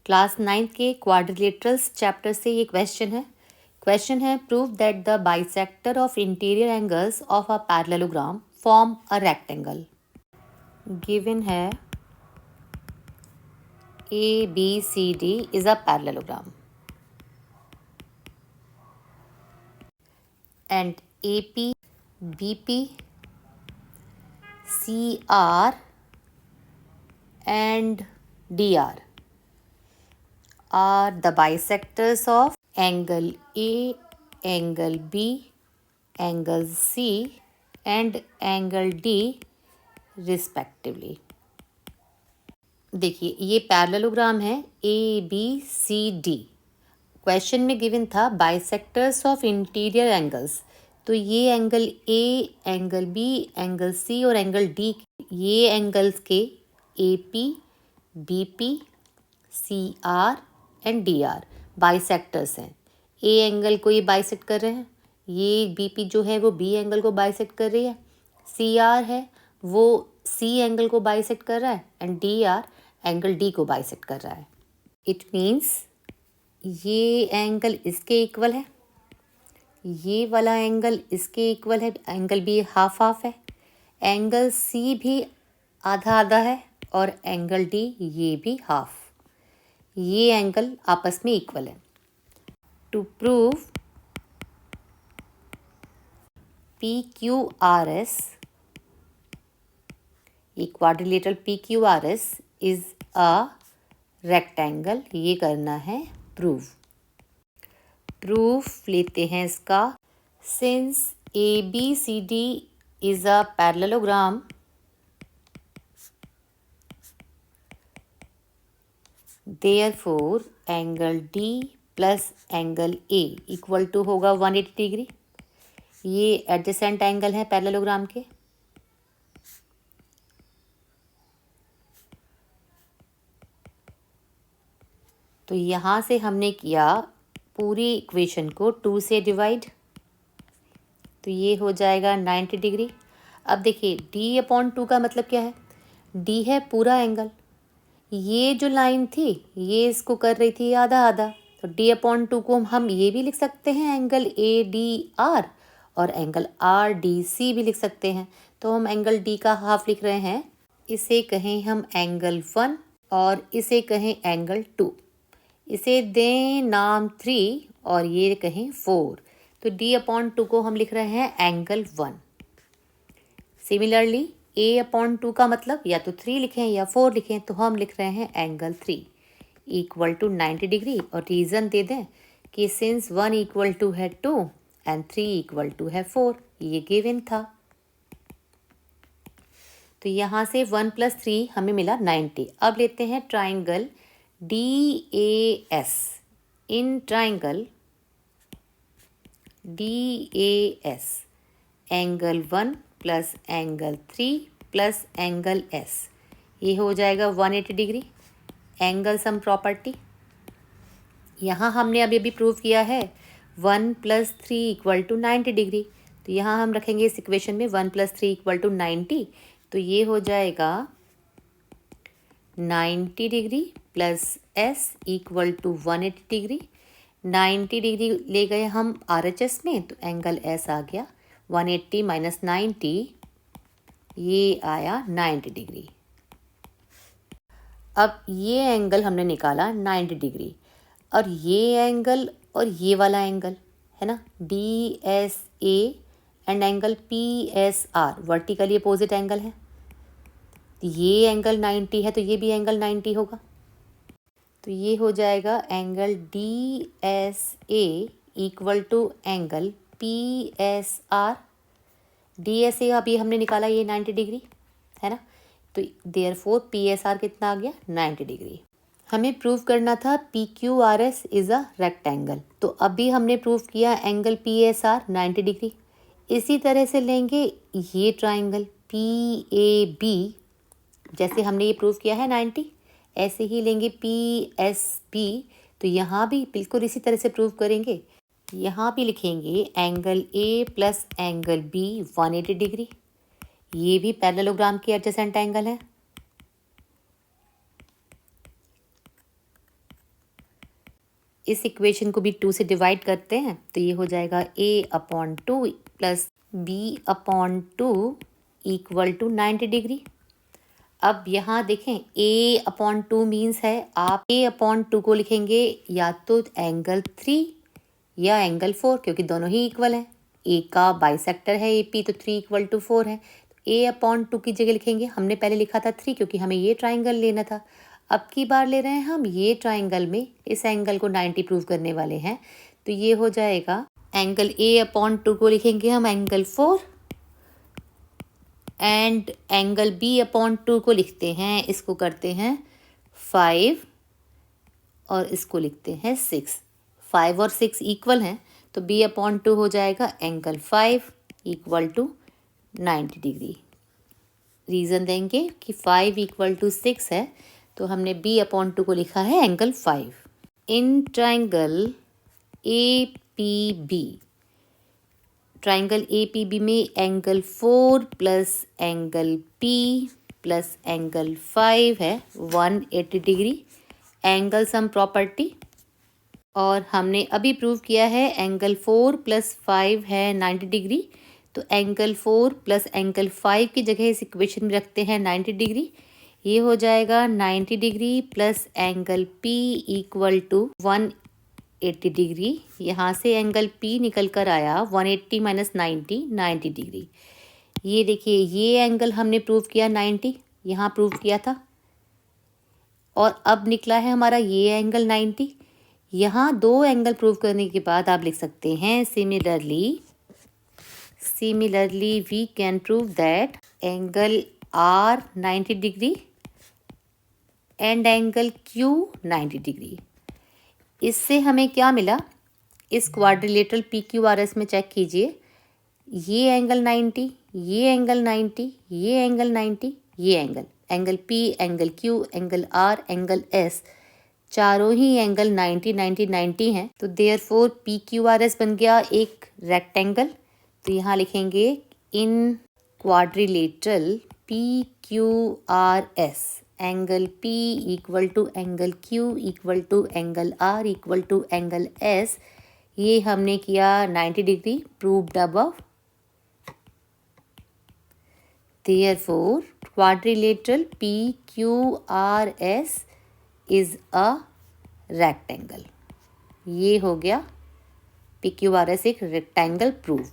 Class 9 के quadrilaterals chapter से ये क्वेश्चन है prove that the bisector of interior angles of a parallelogram form a rectangle. Given है ABCD is a parallelogram and AP, BP, CR and DR are the bisectors of angle A, angle B, angle C and angle D respectively। देखिए ये parallelogram है ABCD। Question में given था bisectors of interior angles, तो ये angle A, angle B, angle C और angle D, ये angles के AP, BP, CR and DR bisectors हैं। A एंगल को ये बाइसेक्ट कर रहे हैं, ये BP जो है वो B एंगल को बाइसेक्ट कर रही है, CR है वो C एंगल को बाइसेक्ट कर रहा है एंड DR एंगल D को बाइसेक्ट कर रहा है। इट मीन्स ये एंगल इसके इक्वल है, ये वाला एंगल इसके इक्वल है, एंगल B हाफ हाफ है, एंगल C भी आधा आधा है और एंगल D ये भी हाफ, ये एंगल आपस में इक्वल है। टू प्रूव PQRS, ये quadrilateral PQRS is a rectangle, ये करना है प्रूफ लेते हैं इसका। Since ABCD is a parallelogram, therefore angle D plus angle A equal to होगा 180 डिग्री। ये एडजेसेंट एंगल है पैरेललोग्राम के। तो यहाँ से हमने किया पूरी इक्वेशन को 2 से डिवाइड, तो ये हो जाएगा 90 डिग्री। अब देखिए D/2 का मतलब क्या है, D है पूरा एंगल, ये जो लाइन थी ये इसको कर रही थी आधा आधा, तो D/2 को हम ये भी लिख सकते हैं एंगल ADR और एंगल RDC भी लिख सकते हैं। तो हम एंगल D का हाफ लिख रहे हैं, इसे कहें हम एंगल 1 और इसे कहें एंगल 2, इसे दें नाम 3 और ये कहें 4, तो D/2 को हम लिख रहे हैं एंगल 1। सिमिलरली A/2 का मतलब या तो 3 लिखें या 4 लिखें, तो हम लिख रहे हैं एंगल 3 इक्वल टू 90 डिग्री और रीज़न दे दें कि सिंस 1 इक्वल टू है 2 एंड 3 इक्वल टू है 4, ये गिवन था। तो यहाँ से 1 + 3 हमें मिला 90। अब लेते हैं triangle DAS। In triangle DAS angle 1 plus angle 3 plus angle S, ये हो जाएगा 180 डिग्री। एंगल सम प्रॉपर्टी यहाँ हमने अभी प्रूव किया है 1 + 3 इक्वल टू 90 डिग्री, तो यहाँ हम रखेंगे इस इक्वेशन में 1 + 3 इक्वल टू 90, तो ये हो जाएगा 90 degree plus S equal to 180 degree. 90 degree ले गए हम RHS में, तो एंगल S आ गया 180 - 90, ये आया 90 डिग्री। अब ये एंगल हमने निकाला 90 डिग्री और ये एंगल और ये वाला एंगल है ना DSA and angle PSR vertically opposite angle है, ये एंगल 90 है तो ये भी एंगल 90 होगा, तो ये हो जाएगा angle DSA equal to angle PSR। DSA अभी हमने निकाला ये 90 डिग्री है ना, तो देयरफॉर PSR कितना आ गया 90 डिग्री। हमें प्रूव करना था PQRS इज़ अ रेक्टेंगल, तो अभी हमने प्रूव किया एंगल PSR 90 डिग्री। इसी तरह से लेंगे ये ट्राइंगल PAB, जैसे हमने ये प्रूव किया है 90, ऐसे ही लेंगे PSB, तो यहाँ भी बिल्कुल इसी तरह से प्रूव करेंगे। यहाँ भी लिखेंगे angle A plus angle B 180 degree, ये भी पैरेललोग्राम के एडजेसेंट एंगल है। इस इक्वेशन को भी 2 से डिवाइड करते हैं तो ये हो जाएगा a/2 plus b/2 equal to 90 degree. अब यहाँ देखें a/2 मीन्स है आप a/2 को लिखेंगे या तो एंगल 3 या एंगल 4, क्योंकि दोनों ही इक्वल हैं। a का बाइसेक्टर है AP, तो 3 इक्वल टू 4 है। a/2 की जगह लिखेंगे, हमने पहले लिखा था 3 क्योंकि हमें ये ट्राइंगल लेना था। अब की बार ले रहे हैं हम ये ट्राइंगल में इस एंगल को 90 प्रूव करने वाले हैं, तो ये हो जाएगा एंगल a/2 को लिखेंगे हम एंगल 4 एंड एंगल b/2 को लिखते हैं, इसको करते हैं 5 और इसको लिखते हैं 6। 5 और 6 इक्वल हैं तो b/2 हो जाएगा angle 5 equal to 90 degree. Reason देंगे कि 5 इक्वल टू 6 है तो हमने b/2 को लिखा है angle 5। In triangle APB, triangle APB में angle 4 plus angle P plus angle 5 है 180 डिग्री, एंगल सम प्रॉपर्टी। और हमने अभी प्रूव किया है एंगल 4 प्लस 5 है 90 डिग्री, तो एंगल 4 प्लस एंगल 5 की जगह इस इक्वेशन में रखते हैं 90 डिग्री। ये हो जाएगा 90 degree plus angle P equal to 180 degree. यहाँ से एंगल P निकल कर आया 180 माइनस 90 डिग्री। ये देखिए ये एंगल हमने प्रूव किया 90, यहाँ प्रूव किया था, और अब निकला है हमारा ये एंगल 90। यहाँ दो एंगल प्रूव करने के बाद आप लिख सकते हैं similarly we can prove that angle R 90 degree and angle Q 90 degree. इससे हमें क्या मिला, इस क्वाड्रिलेटरल PQRS में चेक कीजिए, ये एंगल 90, ये एंगल 90, ये एंगल 90, ये angle P, angle Q, angle R, angle S, चारों ही एंगल 90 90 90 हैं। तो देयरफॉर PQRS बन गया एक रेक्टेंगल। तो यहाँ लिखेंगे in quadrilateral PQRS angle P equal to angle Q equal to angle R equal to angle S, ये हमने किया 90 degree, proved above. Therefore, quadrilateral PQRS is a rectangle। ये हो गया PQRS एक रेक्टेंगल प्रूफ।